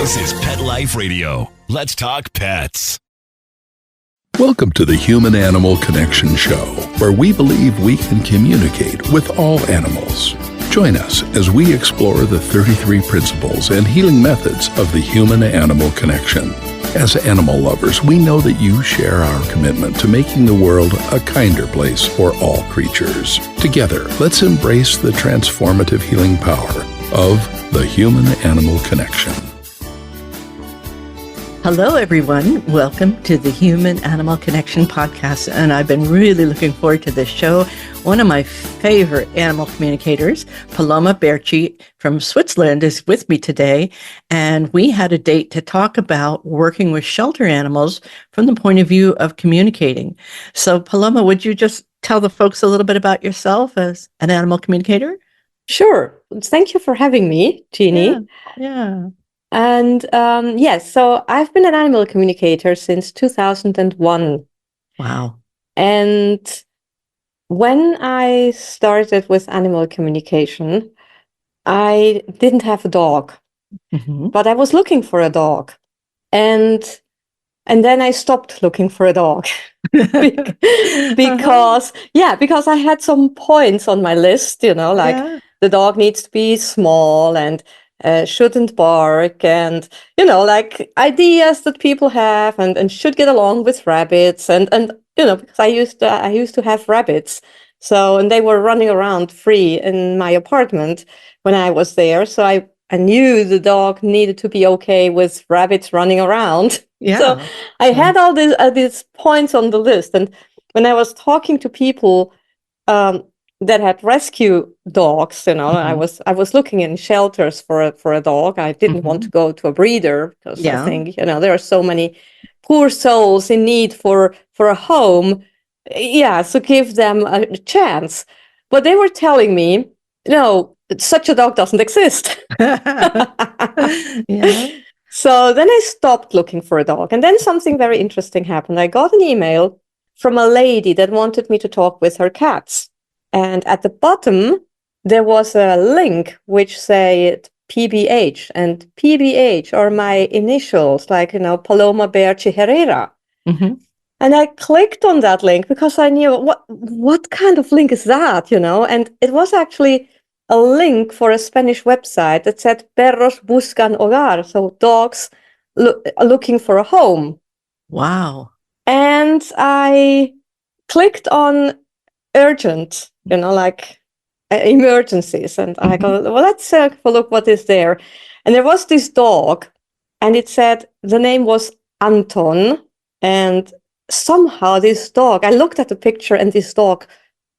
This is Pet Life Radio. Let's talk pets. Welcome to the Human-Animal Connection Show, where we believe we can communicate with all animals. Join us as we explore the 33 principles and healing methods of the human-animal connection. As animal lovers, we know that you share our commitment to making the world a kinder place for all creatures. Together, let's embrace the transformative healing power of the human-animal connection. Hello, everyone. Welcome to the Human Animal Connection podcast. And I've been really looking forward to this show. One of my favorite animal communicators, Paloma Baerschi from Switzerland, is with me today. And we had a date to talk about working with shelter animals from the point of view of communicating. So, Paloma, would you just tell the folks a little bit about yourself as an animal communicator? Sure. Thank you for having me, Jeannie. Yeah. And yes, so I've been an animal communicator since 2001. Wow. And when I started with animal communication, I didn't have a dog, but I was looking for a dog. And then I stopped looking for a dog because I had some points on my list, the dog needs to be small and shouldn't bark, and like ideas that people have, and should get along with rabbits, and because I used to have rabbits, and they were running around free in my apartment when I was there, so I knew the dog needed to be okay with rabbits running around. So I had all these points on the list, and when I was talking to people that had rescue dogs, I was looking in shelters for a dog. I didn't want to go to a breeder because I think there are so many poor souls in need for a home. So give them a chance. But they were telling me, no, such a dog doesn't exist. So then I stopped looking for a dog, and then something very interesting happened. I got an email from a lady that wanted me to talk with her cats. And at the bottom, there was a link which said PBH, and PBH are my initials, like, Paloma Baerschi Herrera. And I clicked on that link because I knew what kind of link is that, and it was actually a link for a Spanish website that said perros buscan hogar, so dogs looking for a home. Wow. And I clicked on urgent, like emergencies. And I go, well, let's have a look what is there. And there was this dog, and it said the name was Anton. And somehow this dog, I looked at the picture, and this dog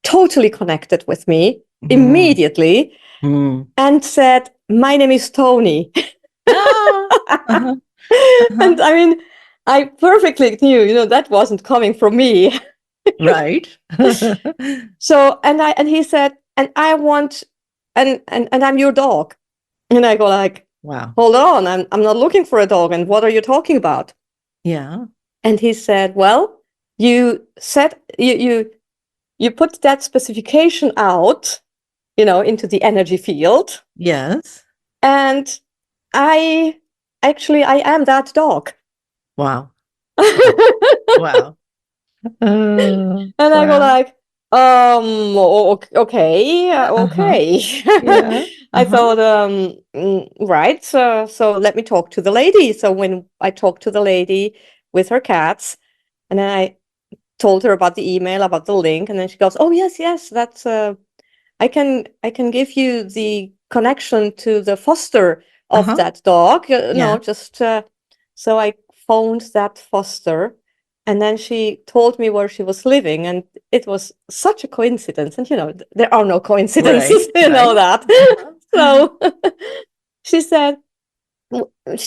totally connected with me immediately and said, my name is Tony. And I mean, I perfectly knew, that wasn't coming from me. Right. So, and he said, and I want, and I'm your dog. And I go like, wow, hold on, I'm not looking for a dog. And what are you talking about? Yeah. And he said, well, you said, you put that specification out, into the energy field. Yes. And I am that dog. Wow. Wow. And I go like, okay. I thought, right. So let me talk to the lady. So when I talked to the lady with her cats, and then I told her about the email, about the link, and then she goes, oh yes, that's I can give you the connection to the foster of that dog. So I phoned that foster. And then she told me where she was living, and it was such a coincidence. And, there are no coincidences, know that. So she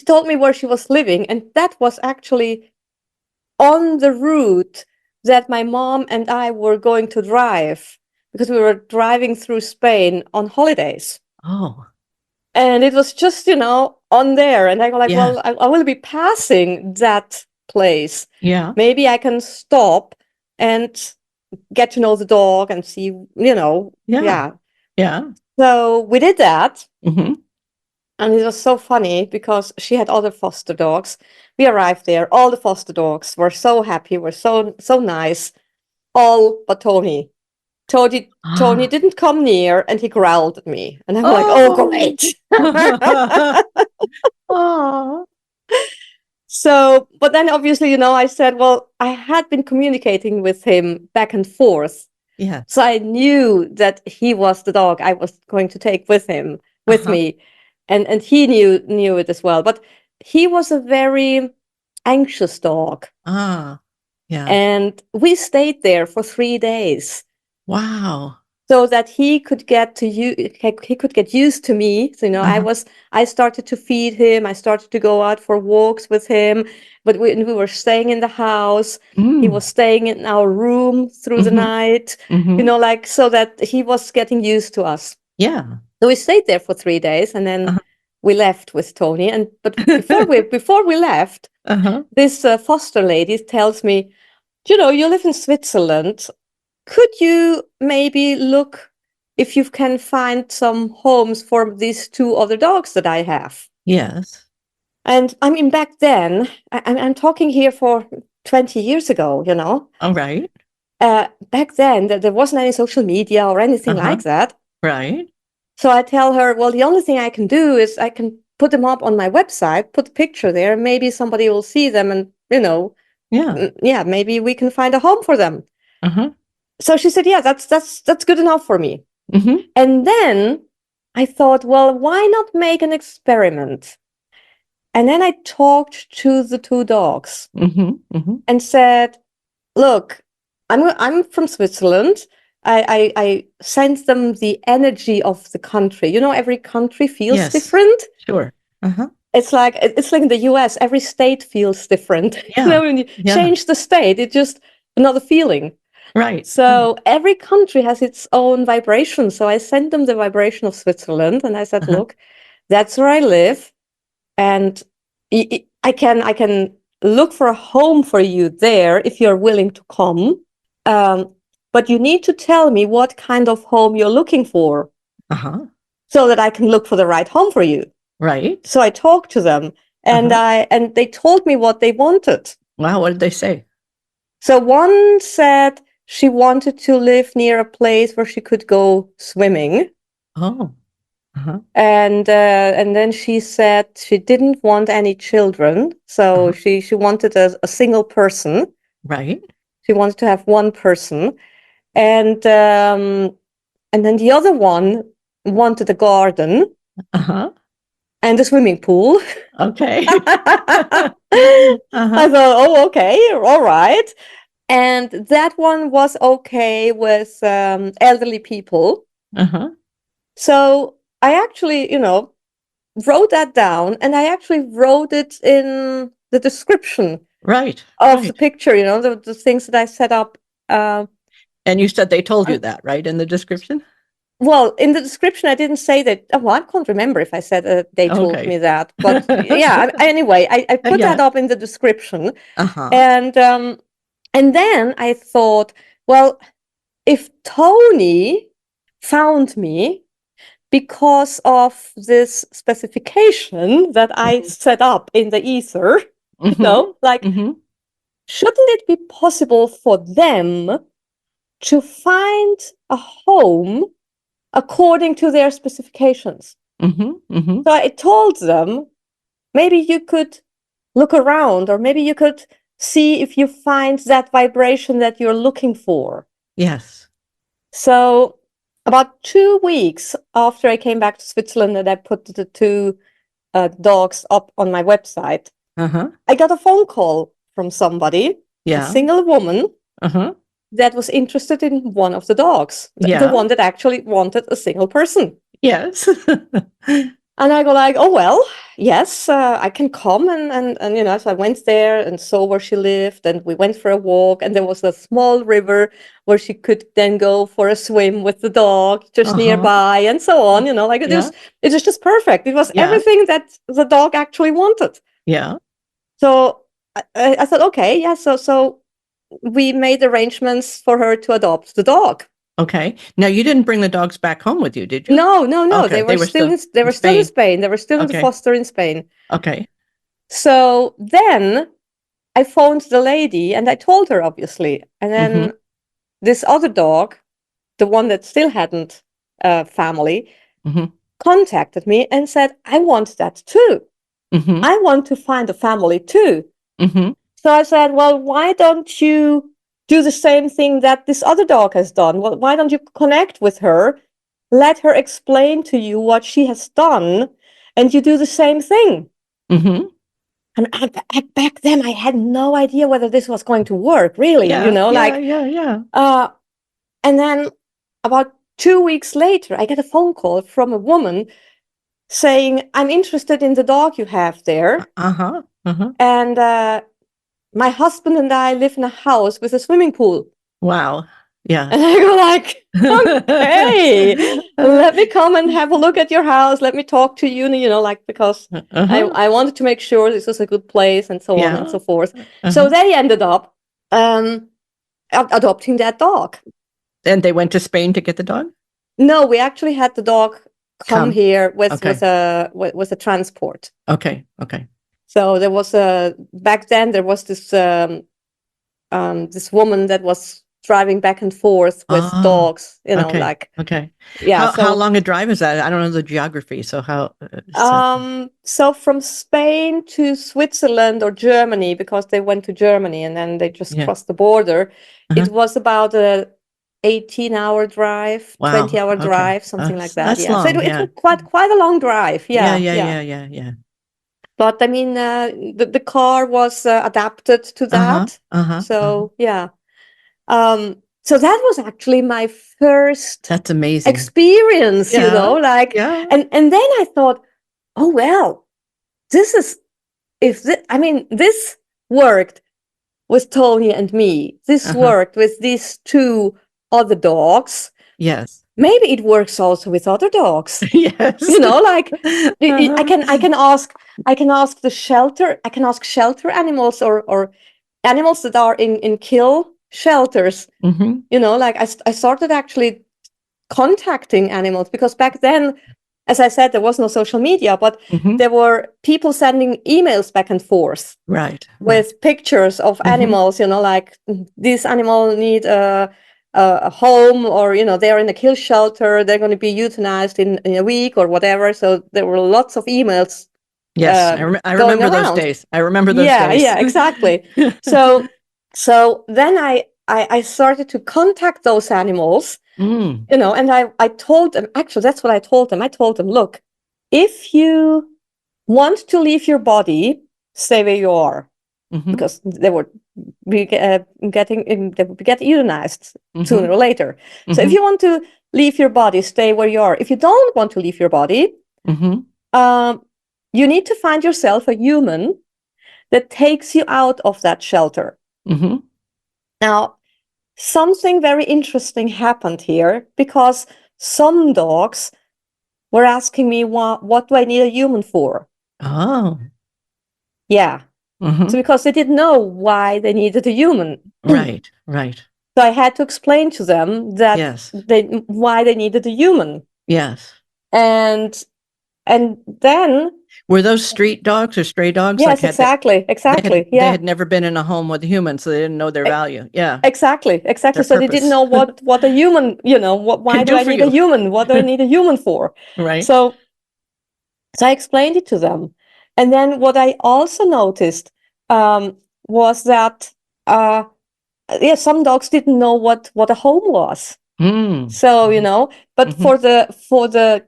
told me where she was living, and that was actually on the route that my mom and I were going to drive, because we were driving through Spain on holidays. Oh. And it was just, on there. And I go like, well, I will be passing that place. Yeah. Maybe I can stop and get to know the dog and see, Yeah. So we did that. And it was so funny because she had other foster dogs. We arrived there. All the foster dogs were so happy, were so nice. All but Tony. Tony didn't come near, and he growled at me. And I'm like, oh, great. Oh. So, but then obviously, I said, well, I had been communicating with him back and forth. Yeah. So I knew that he was the dog I was going to take with me. And he knew it as well. But he was a very anxious dog. Yeah. And we stayed there for 3 days. Wow. So that he could get used to me. So, I started to feed him. I started to go out for walks with him, but we were staying in the house. He was staying in our room through the night, so that he was getting used to us. Yeah. So we stayed there for 3 days, and then we left with Tony. But before we left, this foster lady tells me, you live in Switzerland. Could you maybe look if you can find some homes for these 2 other dogs that I have? Yes. And I mean, back then, I'm talking here for 20 years ago, All right. Back then, there wasn't any social media or anything like that. Right. So I tell her, well, the only thing I can do is I can put them up on my website, put a picture there, maybe somebody will see them and, maybe we can find a home for them. So she said, yeah, that's good enough for me. And then I thought, well, why not make an experiment? And then I talked to the 2 dogs and said, look, I'm from Switzerland. I sent them the energy of the country. Every country feels different. Sure. It's like in the US, every state feels different. Yeah. When you change the state, it's just another feeling. Right. So every country has its own vibration. So I sent them the vibration of Switzerland, and I said, look, that's where I live, and I can look for a home for you there if you're willing to come. But you need to tell me what kind of home you're looking for, so that I can look for the right home for you. Right. So I talked to them, and and they told me what they wanted. Wow. What did they say? So one said she wanted to live near a place where she could go swimming. Oh. And then she said she didn't want any children. So she wanted a single person. Right. She wanted to have one person. And then the other one wanted a garden and a swimming pool. Okay. I thought, oh, okay, all right. And that one was okay with elderly people. So I actually, wrote that down, and I actually wrote it in the description of the picture, the things that I set up. And you said they told you that, right, in the description? Well, in the description, I didn't say that. Well, I can't remember if I said they told me that. But yeah, anyway, I put that up in the description. And then I thought, well, if Tony found me because of this specification that I set up in the ether, shouldn't it be possible for them to find a home according to their specifications? So I told them, maybe you could look around, or maybe you could see if you find that vibration that you're looking for. Yes. So about 2 weeks after I came back to Switzerland and I put the 2 dogs up on my website, I got a phone call from somebody, a single woman, that was interested in one of the dogs, the one that actually wanted a single person. Yes. And I go like, oh, well, yes, I can come. And so I went there and saw where she lived, and we went for a walk, and there was a small river where she could then go for a swim with the dog just nearby, and so on, it was just perfect. It was everything that the dog actually wanted. Yeah. So I thought, okay, yeah. So we made arrangements for her to adopt the dog. Okay. Now you didn't bring the dogs back home with you, did you? No. Okay. They were still in Spain. They were still in the Okay. foster in Spain. Okay. So then I phoned the lady and I told her, obviously. And then this other dog, the one that still hadn't family, contacted me and said, I want that too. I want to find a family too. So I said, well, why don't you do the same thing that this other dog has done? Well, why don't you connect with her, let her explain to you what she has done, and you do the same thing? And back then, I had no idea whether this was going to work, really, Yeah. And then about 2 weeks later, I get a phone call from a woman saying, I'm interested in the dog you have there. And my husband and I live in a house with a swimming pool. Wow. Yeah. And I go like, okay, let me come and have a look at your house. Let me talk to you, because I wanted to make sure this was a good place and so on and so forth. So they ended up adopting that dog. And they went to Spain to get the dog? No, we actually had the dog come here with a transport. Okay. So there was back then there was this this woman that was driving back and forth with dogs, How long a drive is that? I don't know the geography, so how so from Spain to Switzerland or Germany, because they went to Germany and then they just crossed the border, it was about a 18-hour drive, 20-hour drive, something like that. That's long, so it was quite a long drive. Yeah. But I mean, the car was adapted to that. So that was actually my first That's amazing experience, and then I thought, oh well, this worked with Tony and me. This worked with these two other dogs. Yes. Maybe it works also with other dogs. Yes. I can ask the shelter. I can ask shelter animals or animals that are in kill shelters. I started actually contacting animals because back then, as I said, there was no social media, but there were people sending emails back and forth. Right. With pictures of animals, like this animal need a home, or they're in a kill shelter, they're going to be euthanized in a week or whatever. So there were lots of emails. Yes, I remember those days. I remember those days. Yeah, exactly. So then I started to contact those animals, and I told them, actually, that's what I told them. I told them, look, if you want to leave your body, stay where you are. Because they would be getting euthanized sooner or later. So if you want to leave your body, stay where you are. If you don't want to leave your body, you need to find yourself a human that takes you out of that shelter. Now, something very interesting happened here, because some dogs were asking me, what do I need a human for? Oh. Yeah. So because they didn't know why they needed a human. Right. So I had to explain to them that why they needed a human. Yes. And then... Were those street dogs or stray dogs? Yes, exactly. They had never been in a home with humans, so they didn't know their value. Yeah. Exactly. Their So purpose. they didn't know what a human, why do I need a human? What do I need a human for? Right. So I explained it to them. And then what I also noticed was that some dogs didn't know what a home was. So but for the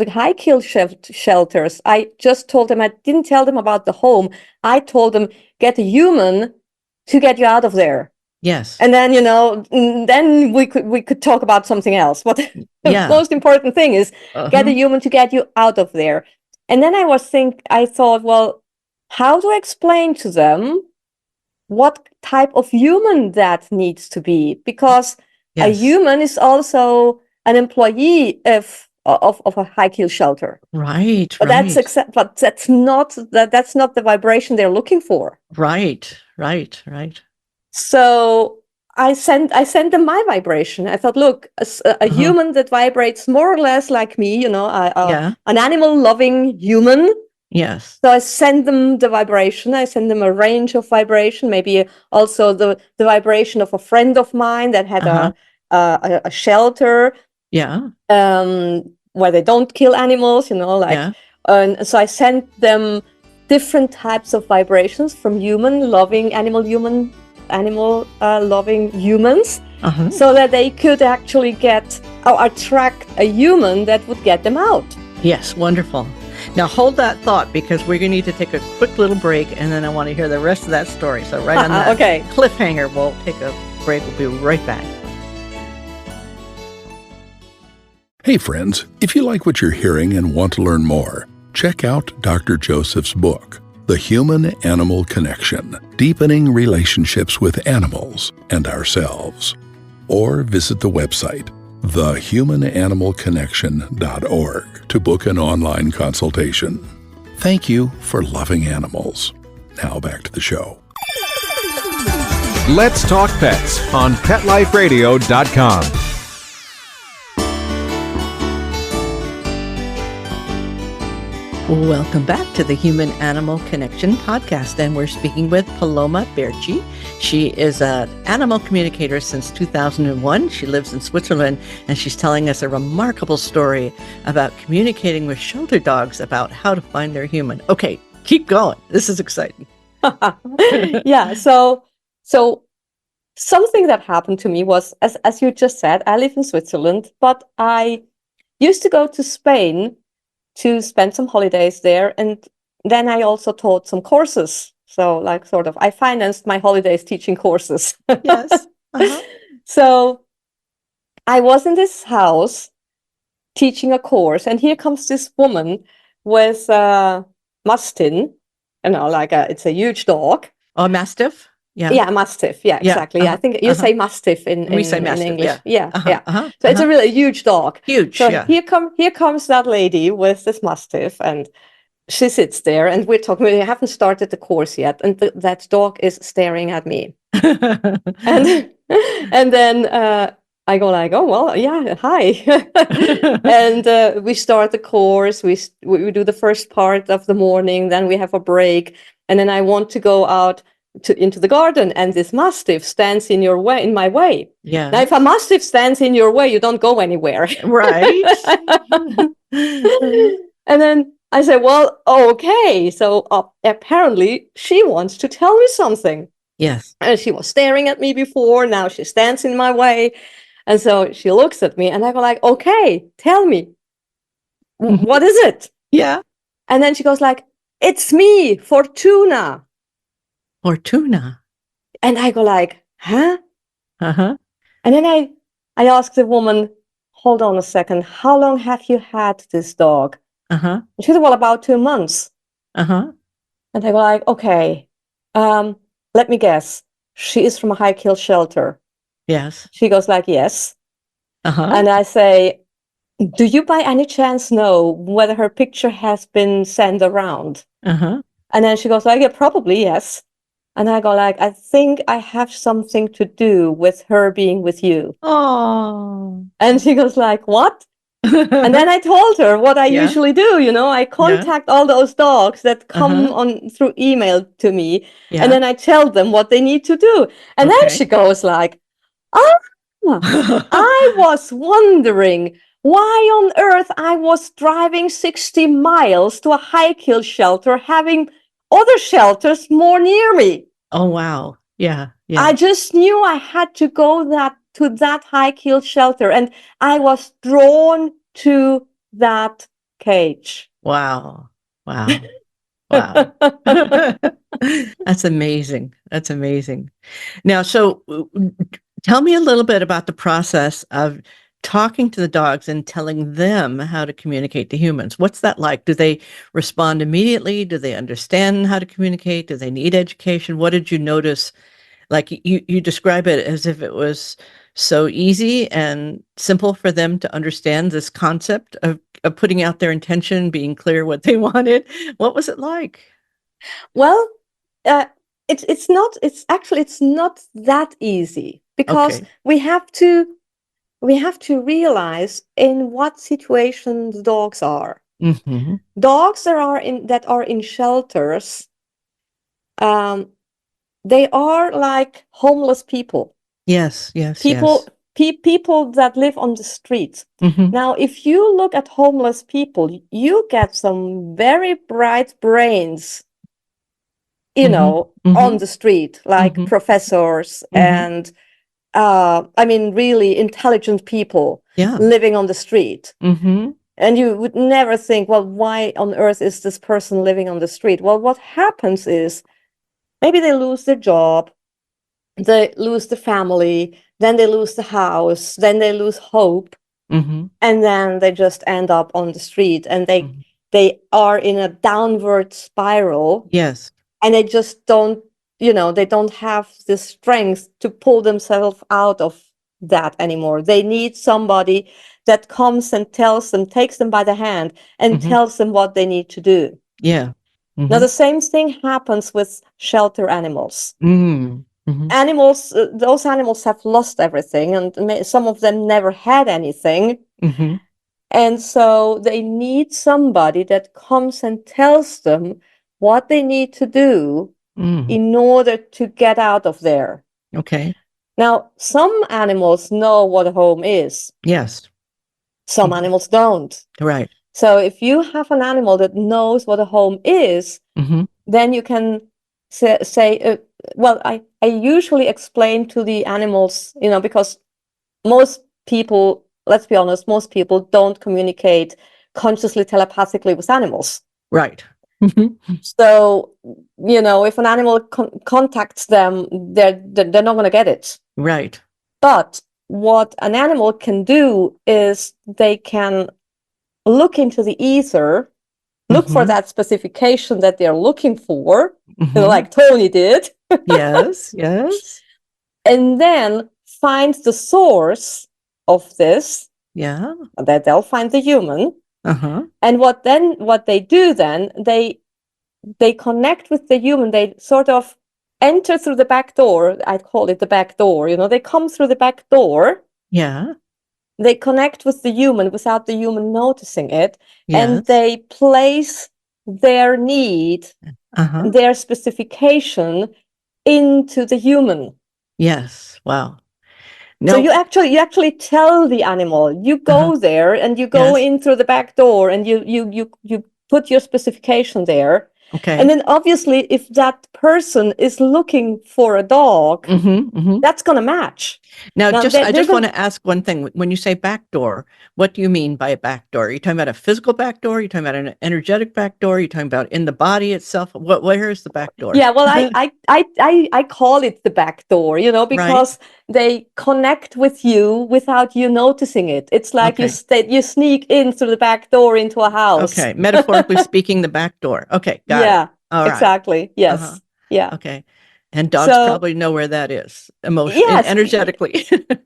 high kill shelters, I just told them, I didn't tell them about the home. I told them, get a human to get you out of there. Yes. And then then we could talk about something else. But the most important thing is get a human to get you out of there. And then I thought, well, how do I explain to them what type of human that needs to be? Because a human is also an employee of a high kill shelter. Right. But that's not the vibration they're looking for. Right. So I sent them my vibration. I thought, look, a human that vibrates more or less like me, you know, an animal loving human. Yes. So I send them the vibration. I send them a range of vibration, maybe also the vibration of a friend of mine that had a shelter. Yeah. Where they don't kill animals, you know, like. And so I sent them different types of vibrations from animal loving humans, so that they could actually get or attract a human that would get them out. Yes, wonderful. Now hold that thought, because we're going to need to take a quick little break, and then I want to hear the rest of that story. So right on that cliffhanger, we'll take a break. We'll be right back. Hey friends, if you like what you're hearing and want to learn more, check out Dr. Joseph's book, The Human-Animal Connection, Deepening Relationships with Animals and Ourselves. Or visit the website, thehumananimalconnection.org, to book an online consultation. Thank you for loving animals. Now back to the show. Let's Talk Pets on PetLifeRadio.com. Welcome back to the Human Animal Connection podcast, and we're speaking with Paloma Baerschi. She is an animal communicator since 2001. She lives in Switzerland, and she's telling us a remarkable story about communicating with shelter dogs about how to find their human. Okay, keep going. This is exciting. Yeah, so something that happened to me was, as you just said, I live in Switzerland, but I used to go to Spain to spend some holidays there. And then I also taught some courses. So like sort of, I financed my holidays teaching courses. Yes. So I was in this house teaching a course, and here comes this woman with Mastin, you know, like it's a huge dog. Oh, Mastiff? Yeah, Mastiff. Yeah, exactly. Yeah, I think you say Mastiff in Mastiff, English. Yeah. So it's a really huge dog. Huge. So here comes that lady with this Mastiff, and she sits there, and we're talking. We haven't started the course yet, and that dog is staring at me. and then I go like, oh well, yeah, hi, and we start the course. We do the first part of the morning, then we have a break, and then I want to go out into the garden, and this Mastiff stands in my way. Yeah. Now, if a Mastiff stands in your way, you don't go anywhere. Right. And then I say, well, okay. So apparently she wants to tell me something. Yes. And she was staring at me before. Now she stands in my way. And so she looks at me, and I go like, okay, tell me. What is it? Yeah. And then she goes like, it's me, Fortuna. Fortuna. And I go like, huh? And then I ask the woman, hold on a second, how long have you had this dog? And she said, well, about 2 months. And I go like, okay, let me guess. She is from a high-kill shelter. Yes. She goes like, yes. And I say, do you by any chance know whether her picture has been sent around? And then she goes like, yeah, probably, yes. And I go like, I think I have something to do with her being with you. Oh. And she goes like, what? And then I told her what I usually do. You know, I contact all those dogs that come on through email to me. And then I tell them what they need to do. And then she goes like, oh, I was wondering why on earth I was driving 60 miles to a high-kill shelter, having other shelters more near me. Oh, wow. Yeah. I just knew I had to go to that high-kill shelter, and I was drawn to that cage. Wow. Wow. That's amazing. That's amazing. Now, so tell me a little bit about the process of talking to the dogs and telling them how to communicate to humans. What's that like? Do they respond immediately? Do they understand how to communicate? Do they need education? What did you notice? Like you describe it as if it was so easy and simple for them to understand this concept of putting out their intention, being clear what they wanted. What was it like? Well, it's not that easy. because Okay. we have to realize in what situation the dogs are. Mm-hmm. Dogs that are in shelters, um, they are like homeless people. Yes, yes, People yes. people that live on the streets. Mm-hmm. Now, if you look at homeless people, you get some very bright brains, Mm-hmm. Mm-hmm. on the street, like Mm-hmm. professors Mm-hmm. and I mean, really intelligent people Yeah. living on the street. Mm-hmm. And you would never think, well, why on earth is this person living on the street? Well, what happens is maybe they lose their job, they lose the family, then they lose the house, then they lose hope, Mm-hmm. and then they just end up on the street, and Mm-hmm. they are in a downward spiral, Yes. and they just don't, they don't have the strength to pull themselves out of that anymore. They need somebody that comes and tells them, takes them by the hand and Mm-hmm. tells them what they need to do. Yeah. Now, Mm-hmm. the same thing happens with shelter animals. Mm-hmm. Mm-hmm. Those animals have lost everything, and some of them never had anything. Mm-hmm. And so they need somebody that comes and tells them what they need to do Mm. in order to get out of there. Okay. Now, some animals know what a home is, Yes. some Mhm. animals don't. Right. So if you have an animal that knows what a home is, Mm-hmm. then you can say, well, I usually explain to the animals, because most people, let's be honest, most people don't communicate consciously telepathically with animals. Right. Mm-hmm. So, if an animal contacts them, they're not going to get it. Right. But what an animal can do is they can look into the ether, look for Mm-hmm. that specification that they're looking for, Mm-hmm. like Tony did, Yes. Yes. and then find the source of this, Yeah. that they'll find the human. Uh-huh. And what they do then, they connect with the human. They sort of enter through the back door. I call it the back door. They come through the back door. Yeah. They connect with the human without the human noticing it, and Yes. they place their need, Uh-huh. their specification into the human. Yes. Wow. So No. you actually tell the animal, you Uh-huh. go there and you go Yes. in through the back door, and you put your specification there. Okay. And then obviously if that person is looking for a dog, Mm-hmm. Mm-hmm. that's going to match. Now, Now I they're just going want to ask one thing. When you say back door, what do you mean by a back door? Are you talking about a physical back door? Are you talking about an energetic back door? Are you talking about in the body itself? Where is the back door? Yeah, well, I call it the back door, Right. because they connect with you without you noticing it. It's like Okay. you sneak in through the back door into a house. Okay. Metaphorically speaking, the back door. Okay. Got it. Yeah, All right. exactly. Yes. Uh-huh. Yeah. Okay. And dogs So probably know where that is emotionally and yes, energetically.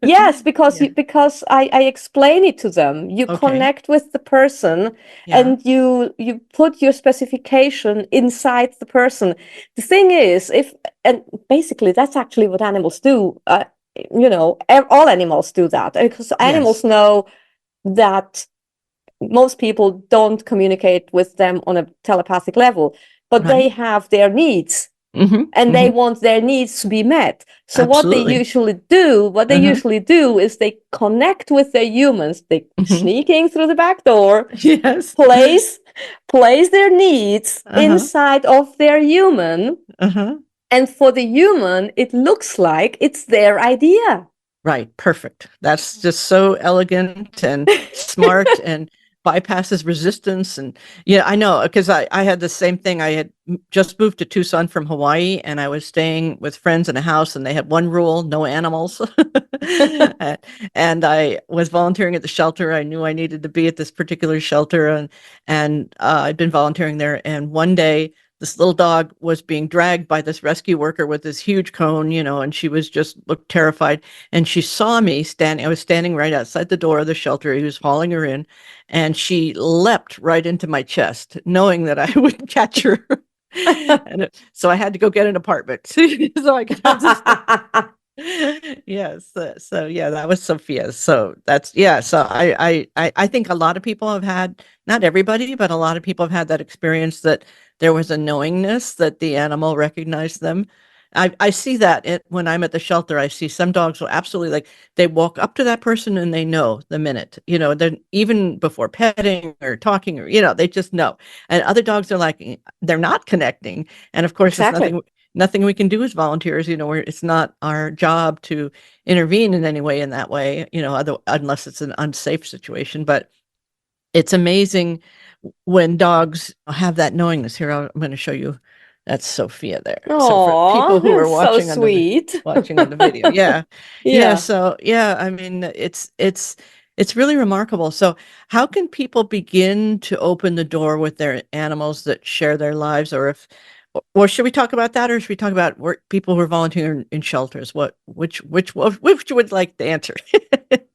yes, because Yeah. because I explain it to them. You Okay. connect with the person, Yeah. and you put your specification inside the person. The thing is, and basically that's actually what animals do. All animals do that, because animals know that most people don't communicate with them on a telepathic level, but Right. they have their needs. Mm-hmm. And they Mm-hmm. want their needs to be met. So Absolutely. what they usually do is they connect with their humans. They Mm-hmm. sneaking through the back door, Yes. place their needs Uh-huh. inside of their human. Uh-huh. And for the human, it looks like it's their idea. Right. Perfect. That's just so elegant and smart and bypasses resistance. And yeah, I know, because I had the same thing. I had just moved to Tucson from Hawaii, and I was staying with friends in a house, and they had one rule: no animals. And I was volunteering at the shelter. I knew I needed to be at this particular shelter, and I'd been volunteering there. And one day, this little dog was being dragged by this rescue worker with this huge cone, and she was just looked terrified. And she saw me standing. I was standing right outside the door of the shelter. He was hauling her in, and she leapt right into my chest, knowing that I would catch her. So I had to go get an apartment so I could have this. Yes. So yeah, that was Sophia's. So that's yeah. So I think a lot of people have had, not everybody, but a lot of people have had that experience that there was a knowingness that the animal recognized them. I see that when I'm at the shelter. I see some dogs will absolutely, like, they walk up to that person and they know the minute, then even before petting or talking, or they just know. And other dogs are like, they're not connecting. And of course, there's Exactly. nothing we can do as volunteers, it's not our job to intervene in any way in that way, unless it's an unsafe situation. But it's amazing when dogs have that knowingness. Here, I'm going to show you. That's Sophia there. So for people who Oh, are so watching sweet. watching on the video, yeah, yeah. Yeah. So yeah, I mean, it's really remarkable. So how can people begin to open the door with their animals that share their lives, or should we talk about that, or should we talk about people who are volunteering in shelters? Which you would like the answer?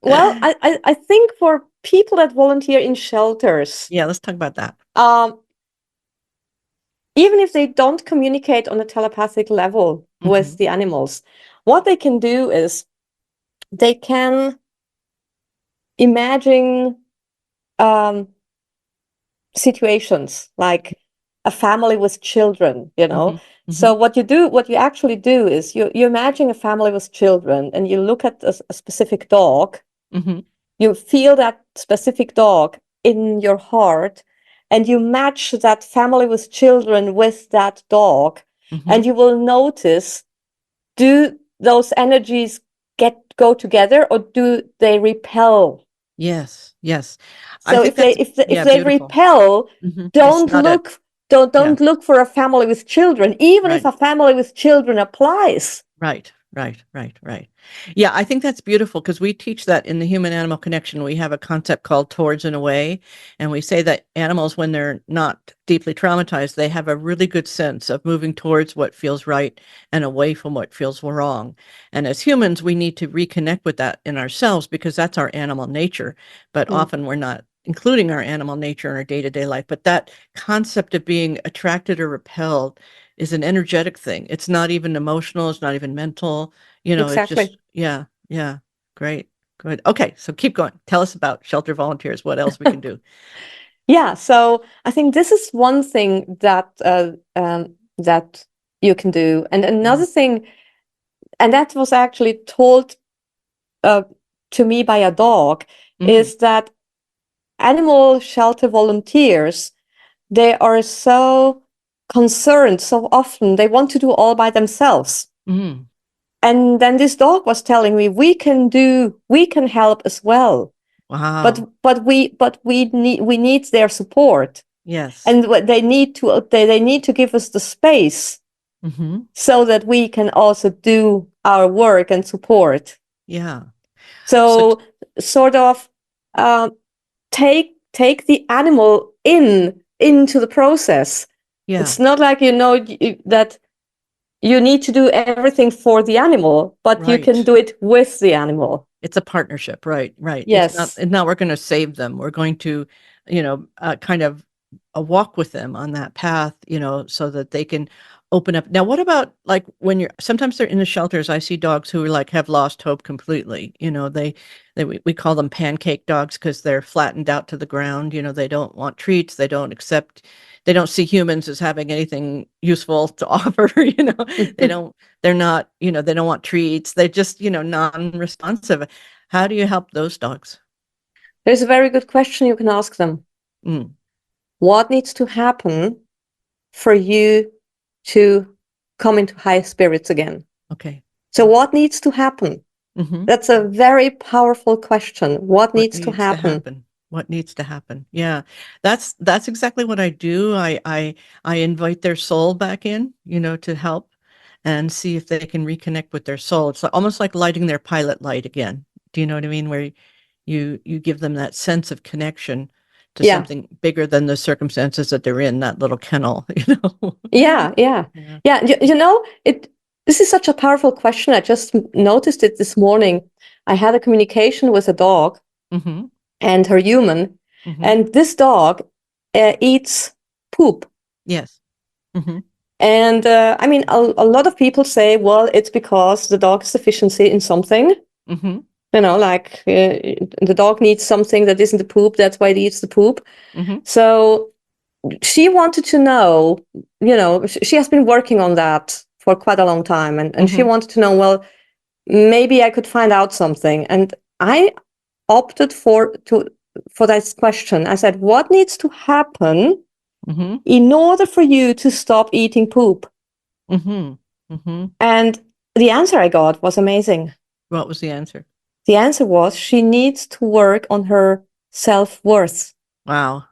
Well, I think for people that volunteer in shelters, Yeah, let's talk about that. Even if they don't communicate on a telepathic level with the animals, what they can do is they can imagine situations like a family with children, So what you actually do is you imagine a family with children, and you look at a specific dog. You feel that specific dog in your heart, and you match that family with children with that dog, and you will notice, do those energies go together, or do they repel? Yes, yes. I So think that's, if yeah, they beautiful. repel, It's don't not it. look Yeah, don't look for a family with children, even if right. a family with children applies. Right. Yeah, I think that's beautiful because we teach that in the human animal connection. We have a concept called towards and away. And we say that animals, when they're not deeply traumatized, they have a really good sense of moving towards what feels right and away from what feels wrong. And as humans, we need to reconnect with that in ourselves because that's our animal nature. But Mm, often we're not including our animal nature in our day-to-day life. But that concept of being attracted or repelled is an energetic thing. It's not even emotional. It's not even mental. It's just, exactly. yeah, yeah. Great. Good. Okay. So keep going. Tell us about shelter volunteers. What else we can do? Yeah. So I think this is one thing that you can do, and another thing, and that was actually told uh, to me by a dog, Mm, is that animal shelter volunteers, they are so concerned so often. They want to do all by themselves. mm. And then this dog was telling me, we can help as well. Wow. But we need their support. Yes. And what they need to give us the space Hmm. so that we can also do our work and support. Yeah. So, So sort of uh, take the animal into the process. yeah, It's not like that you need to do everything for the animal, but you can right. do it with the animal. It's a partnership. Right. Right. Yes. It's not, we're going to save them. We're going to, kind of walk with them on that path, so that they can open up. Now, what about, like, when sometimes they're in the shelters, I see dogs who like have lost hope completely. We call them pancake dogs because they're flattened out to the ground. They don't want treats. They don't see humans as having anything useful to offer. They're not, they don't want treats. They're just, non-responsive. How do you help those dogs? There's a very good question you can ask them. Mm, What needs to happen for you to come into high spirits again? okay. So what needs to happen? Hmm. That's a very powerful question. What What needs to needs to happen? happen? What needs to happen? Yeah, that's exactly what I do. I invite their soul back in, to help and see if they can reconnect with their soul. It's almost like lighting their pilot light again. Do you know what I mean? Where you give them that sense of connection to Yeah. something bigger than the circumstances that they're in, that little kennel, Yeah, yeah. Yeah. Yeah, this is such a powerful question. I just noticed it this morning. I had a communication with a dog Mm-hmm. and her human, Mm-hmm. and this dog eats poop. Yes. Mm-hmm. And I mean, a lot of people say, well, it's because the dog is deficiency in something. Mm-hmm. You know, like the dog needs something that isn't the poop. That's why it eats the poop. Mm-hmm. So she wanted to know, you know, she has been working on that for quite a long time. And she wanted to know, well, maybe I could find out something. And I opted for this question. I said, what needs to happen in order for you to stop eating poop? And the answer I got was amazing. What was the answer? The answer was she needs to work on her self-worth. Wow.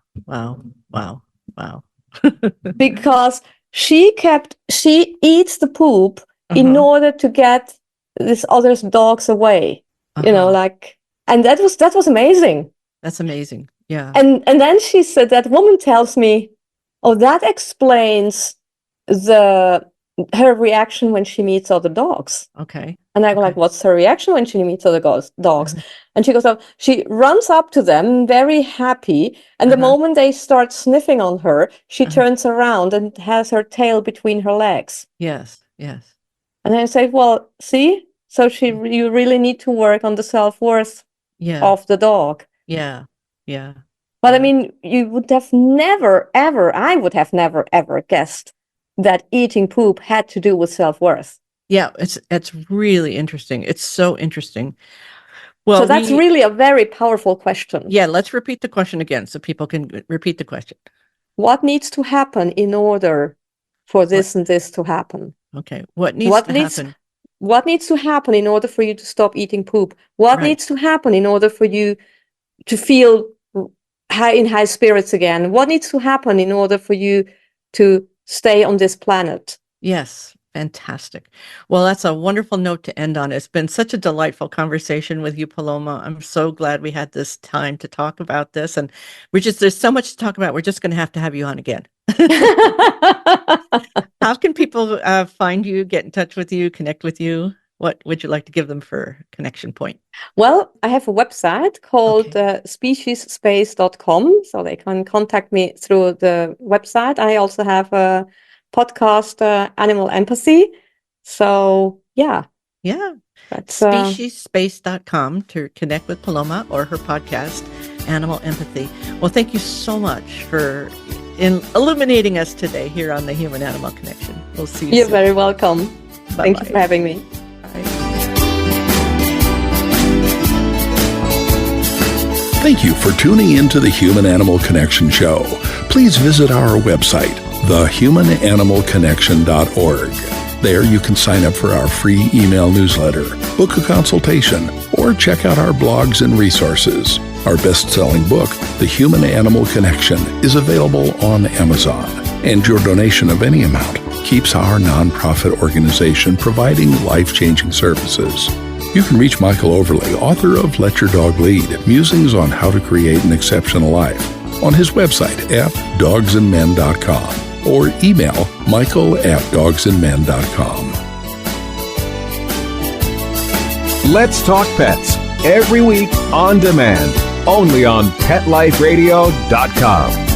Because she eats the poop in order to get this other dogs away. You know, like, and that was amazing. That's amazing. Yeah. And then she said, that woman tells me, oh, that explains her reaction when she meets other dogs. Okay. And I go like, what's her reaction when she meets other dogs? And she goes, oh, she runs up to them very happy. And the moment they start sniffing on her, she turns around and has her tail between her legs. Yes. And I say, well, see, so you really need to work on the self-worth of the dog. Yeah. But I mean, you would have never, ever, I would have never, ever guessed that eating poop had to do with self-worth. Yeah, it's really interesting. It's so interesting. Well, so that's really a very powerful question. Yeah, let's repeat the question again so people can repeat the question. What needs to happen in order for this and this to happen? Okay, what needs to happen? What needs to happen in order for you to stop eating poop? What needs to happen in order for you to feel in high spirits again? What needs to happen in order for you to stay on this planet? Yes, fantastic. Well, that's a wonderful note to end on. It's been such a delightful conversation with you, Paloma. I'm so glad we had this time to talk about this. And there's so much to talk about. We're just going to have you on again. How can people find you, get in touch with you, connect with you? What would you like to give them for connection point? Well, I have a website called speciesspace.com, so they can contact me through the website. I also have a podcast, Animal Empathy. So, yeah. Yeah. Speciesspace.com to connect with Paloma or her podcast, Animal Empathy. Well, thank you so much for illuminating us today here on the Human Animal Connection. We'll see you You're soon. very welcome. Bye-bye. Thank you for having me. Thank you for tuning in to the Human Animal Connection Show. Please visit our website, thehumananimalconnection.org. There you can sign up for our free email newsletter, book a consultation, or check out our blogs and resources. Our best-selling book, The Human Animal Connection, is available on Amazon, and your donation of any amount keeps our nonprofit organization providing life-changing services. You can reach Michael Overly, author of Let Your Dog Lead, Musings on How to Create an Exceptional Life, on his website at dogsandmen.com, or email michael@dogsandmen.com. Let's Talk Pets, every week on demand, only on PetLifeRadio.com.